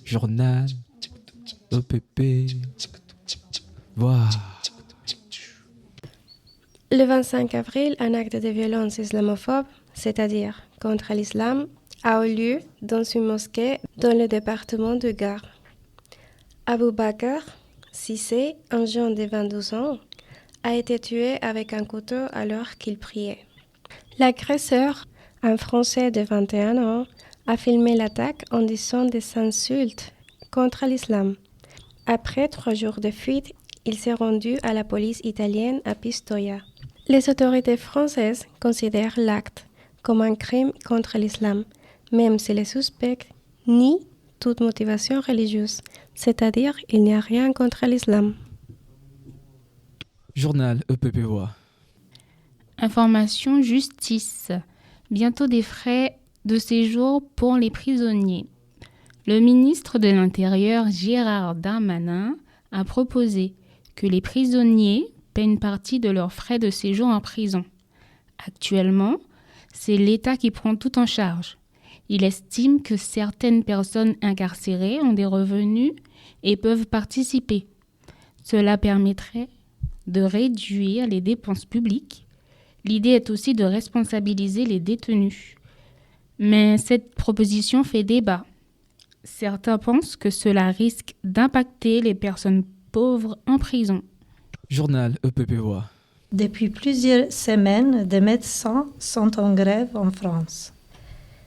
Journal EPP. Voilà. Le 25 avril, un acte de violence islamophobe, c'est-à-dire contre l'islam, a eu lieu dans une mosquée dans le département du Gard. Abou Bakr Cissé, un jeune de 22 ans, a été tué avec un couteau alors qu'il priait. L'agresseur, un Français de 21 ans, a filmé l'attaque en disant des insultes contre l'islam. Après 3 jours de fuite, il s'est rendu à la police italienne à Pistoia. Les autorités françaises considèrent l'acte comme un crime contre l'islam, même si les suspects nient toute motivation religieuse, c'est-à-dire il n'y a rien contre l'islam. Journal EPP Voix. Information justice. Bientôt des frais de séjour pour les prisonniers. Le ministre de l'Intérieur Gérald Darmanin a proposé que les prisonniers paient une partie de leurs frais de séjour en prison. Actuellement, c'est l'État qui prend tout en charge. Il estime que certaines personnes incarcérées ont des revenus et peuvent participer. Cela permettrait de réduire les dépenses publiques. L'idée est aussi de responsabiliser les détenus. Mais cette proposition fait débat. Certains pensent que cela risque d'impacter les personnes pauvres en prison. Journal EPP Voix. Depuis plusieurs semaines, des médecins sont en grève en France.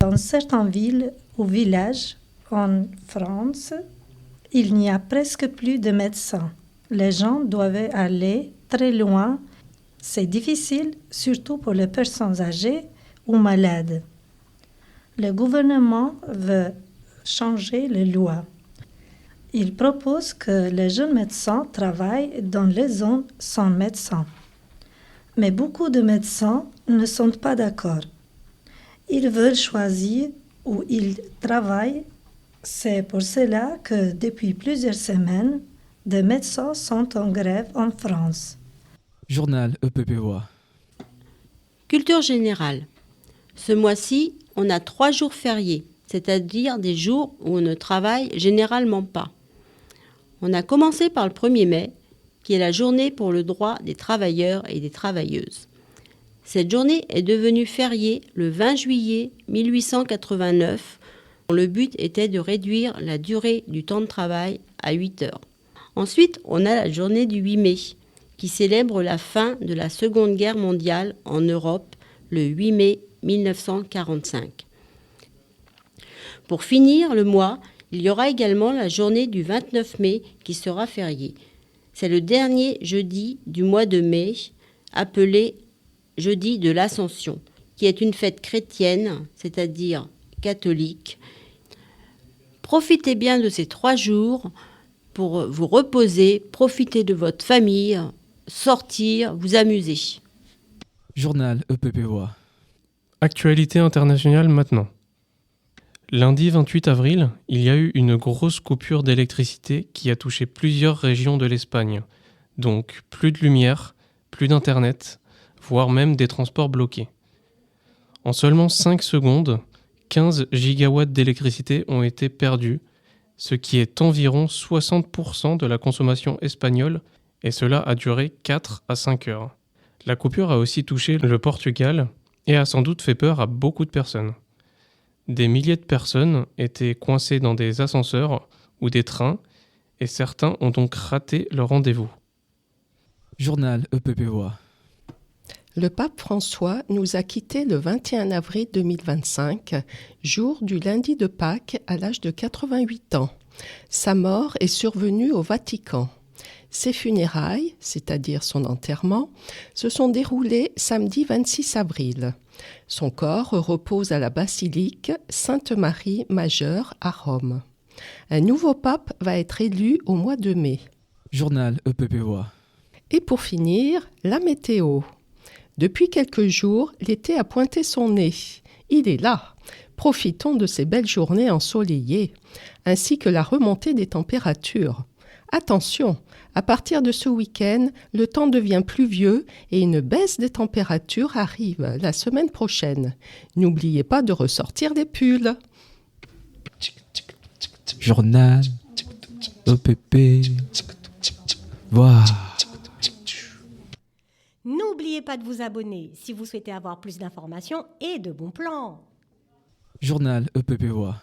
Dans certaines villes ou villages en France, il n'y a presque plus de médecins. Les gens doivent aller très loin. C'est difficile, surtout pour les personnes âgées ou malades. Le gouvernement veut changer les lois. Il propose que les jeunes médecins travaillent dans les zones sans médecins. Mais beaucoup de médecins ne sont pas d'accord. Ils veulent choisir où ils travaillent. C'est pour cela que depuis plusieurs semaines, des médecins sont en grève en France. Journal EPP Voix. Culture générale. Ce mois-ci, on a 3 jours fériés, c'est-à-dire des jours où on ne travaille généralement pas. On a commencé par le 1er mai, qui est la journée pour le droit des travailleurs et des travailleuses. Cette journée est devenue fériée le 20 juillet 1889. Le but était de réduire la durée du temps de travail à 8 heures. Ensuite, on a la journée du 8 mai, qui célèbre la fin de la Seconde Guerre mondiale en Europe le 8 mai 1945. Pour finir le mois, il y aura également la journée du 29 mai qui sera fériée. C'est le dernier jeudi du mois de mai, appelé jeudi de l'Ascension, qui est une fête chrétienne, c'est-à-dire catholique. Profitez bien de ces 3 jours pour vous reposer, profiter de votre famille, sortir, vous amuser. Journal EPP Voix. Actualité internationale maintenant. Lundi 28 avril, il y a eu une grosse coupure d'électricité qui a touché plusieurs régions de l'Espagne. Donc plus de lumière, plus d'internet, voire même des transports bloqués. En seulement 5 secondes, 15 gigawatts d'électricité ont été perdus, ce qui est environ 60% de la consommation espagnole, et cela a duré 4 à 5 heures. La coupure a aussi touché le Portugal et a sans doute fait peur à beaucoup de personnes. Des milliers de personnes étaient coincées dans des ascenseurs ou des trains, et certains ont donc raté leur rendez-vous. Journal EPP Voix. Le pape François nous a quittés le 21 avril 2025, jour du lundi de Pâques à l'âge de 88 ans. Sa mort est survenue au Vatican. Ses funérailles, c'est-à-dire son enterrement, se sont déroulées samedi 26 avril. Son corps repose à la basilique Sainte-Marie Majeure à Rome. Un nouveau pape va être élu au mois de mai. Journal EPP Voix. Et pour finir, la météo. Depuis quelques jours, l'été a pointé son nez. Il est là. Profitons de ces belles journées ensoleillées, ainsi que la remontée des températures. Attention, à partir de ce week-end, le temps devient pluvieux et une baisse des températures arrive la semaine prochaine. N'oubliez pas de ressortir les pulls. Journal EPP Voix. N'oubliez pas de vous abonner si vous souhaitez avoir plus d'informations et de bons plans. Journal EPP Voix.